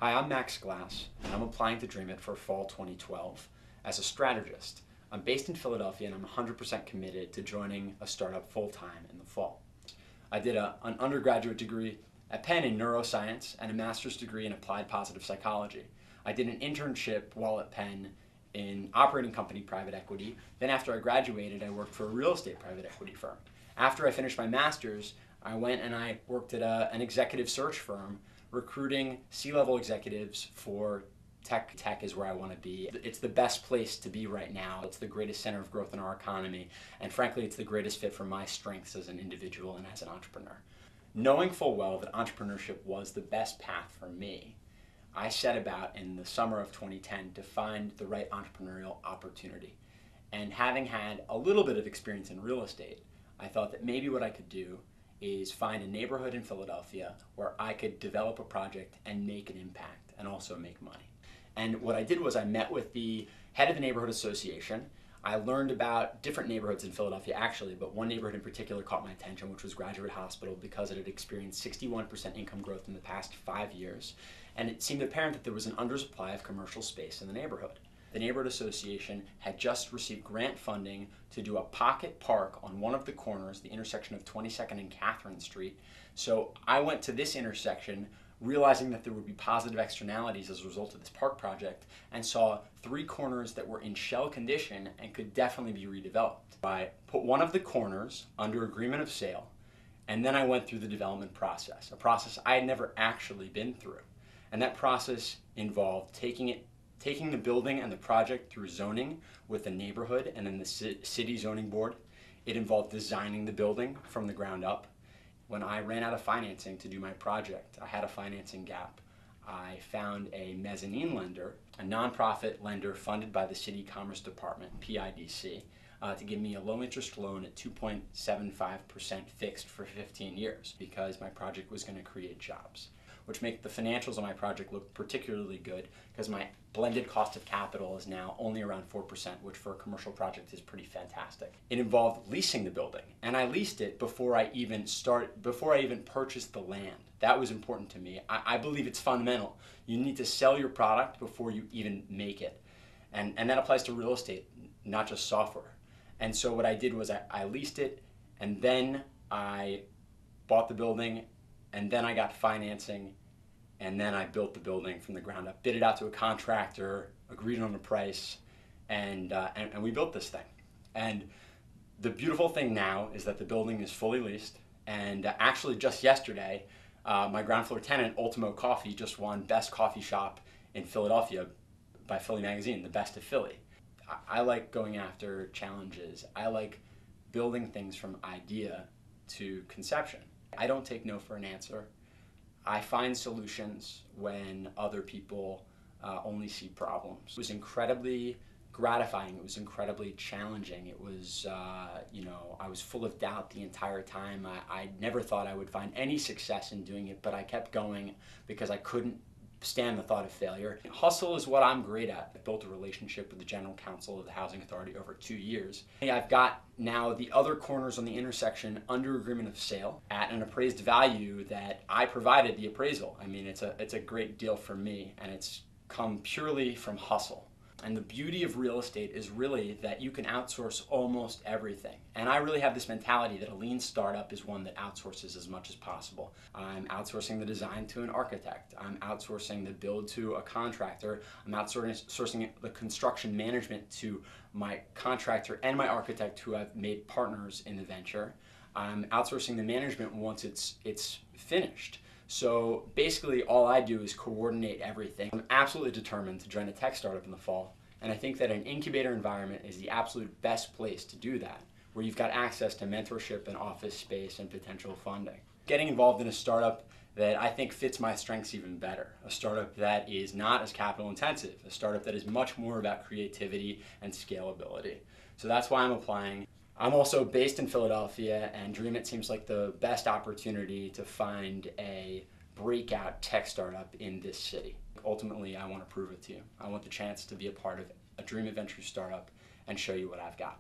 Hi, I'm Max Glass, and I'm applying to DreamIt for fall 2012 as a strategist. I'm based in Philadelphia, and I'm 100% committed to joining a startup full-time in the fall. I did an undergraduate degree at Penn in neuroscience and a master's degree in applied positive psychology. I did an internship while at Penn in operating company private equity. Then after I graduated, I worked for a real estate private equity firm. After I finished my master's, I went and I worked at an executive search firm recruiting C-level executives for tech. Tech is where I want to be. It's the best place to be right now. It's the greatest center of growth in our economy. And frankly, it's the greatest fit for my strengths as an individual and as an entrepreneur. Knowing full well that entrepreneurship was the best path for me, I set about in the summer of 2010 to find the right entrepreneurial opportunity. And having had a little bit of experience in real estate, I thought that maybe what I could do is find a neighborhood in Philadelphia where I could develop a project and make an impact and also make money. And what I did was I met with the head of the neighborhood association. I learned about different neighborhoods in Philadelphia actually, but one neighborhood in particular caught my attention, which was Graduate Hospital, because it had experienced 61% income growth in the past 5 years. And it seemed apparent that there was an undersupply of commercial space in the neighborhood. The neighborhood association had just received grant funding to do a pocket park on one of the corners, the intersection of 22nd and Catherine Street. So I went to this intersection realizing that there would be positive externalities as a result of this park project, and saw 3 corners that were in shell condition and could definitely be redeveloped. I put one of the corners under agreement of sale, and then I went through the development process, a process I had never actually been through. And that process involved taking the building and the project through zoning with the neighborhood and then the city zoning board. It involved designing the building from the ground up. When I ran out of financing to do my project, I had a financing gap. I found a mezzanine lender, a nonprofit lender funded by the City Commerce Department, PIDC, to give me a low interest loan at 2.75% fixed for 15 years because my project was going to create jobs, which make the financials of my project look particularly good because my blended cost of capital is now only around 4%, which for a commercial project is pretty fantastic. It involved leasing the building, and I leased it before I even purchased the land. That was important to me. I believe it's fundamental. You need to sell your product before you even make it. And that applies to real estate, not just software. And so what I did was I leased it, and then I bought the building, and then I got financing, and then I built the building from the ground up, bid it out to a contractor, agreed on a price, and we built this thing. And the beautiful thing now is that the building is fully leased, and actually just yesterday, my ground floor tenant, Ultimo Coffee, just won Best Coffee Shop in Philadelphia by Philly Magazine, the best of Philly. I like going after challenges. I like building things from idea to conception. I don't take no for an answer. I find solutions when other people only see problems. It was incredibly gratifying. It was incredibly challenging. It was, I was full of doubt the entire time. I never thought I would find any success in doing it, but I kept going because I couldn't stand the thought of failure. Hustle is what I'm great at. I built a relationship with the general counsel of the housing authority over 2 years. I've got now the other corners on the intersection under agreement of sale at an appraised value that I provided the appraisal. I mean, it's a great deal for me, and it's come purely from hustle. And the beauty of real estate is really that you can outsource almost everything. And I really have this mentality that a lean startup is one that outsources as much as possible. I'm outsourcing the design to an architect. I'm outsourcing the build to a contractor. I'm outsourcing the construction management to my contractor and my architect who I've made partners in the venture. I'm outsourcing the management once it's finished. So basically all I do is coordinate everything. I'm absolutely determined to join a tech startup in the fall, and I think that an incubator environment is the absolute best place to do that, where you've got access to mentorship and office space and potential funding. Getting involved in a startup that I think fits my strengths even better, a startup that is not as capital intensive, a startup that is much more about creativity and scalability. So that's why I'm applying. I'm also based in Philadelphia, and DreamIt seems like the best opportunity to find a breakout tech startup in this city. Ultimately, I want to prove it to you. I want the chance to be a part of a DreamIt venture startup and show you what I've got.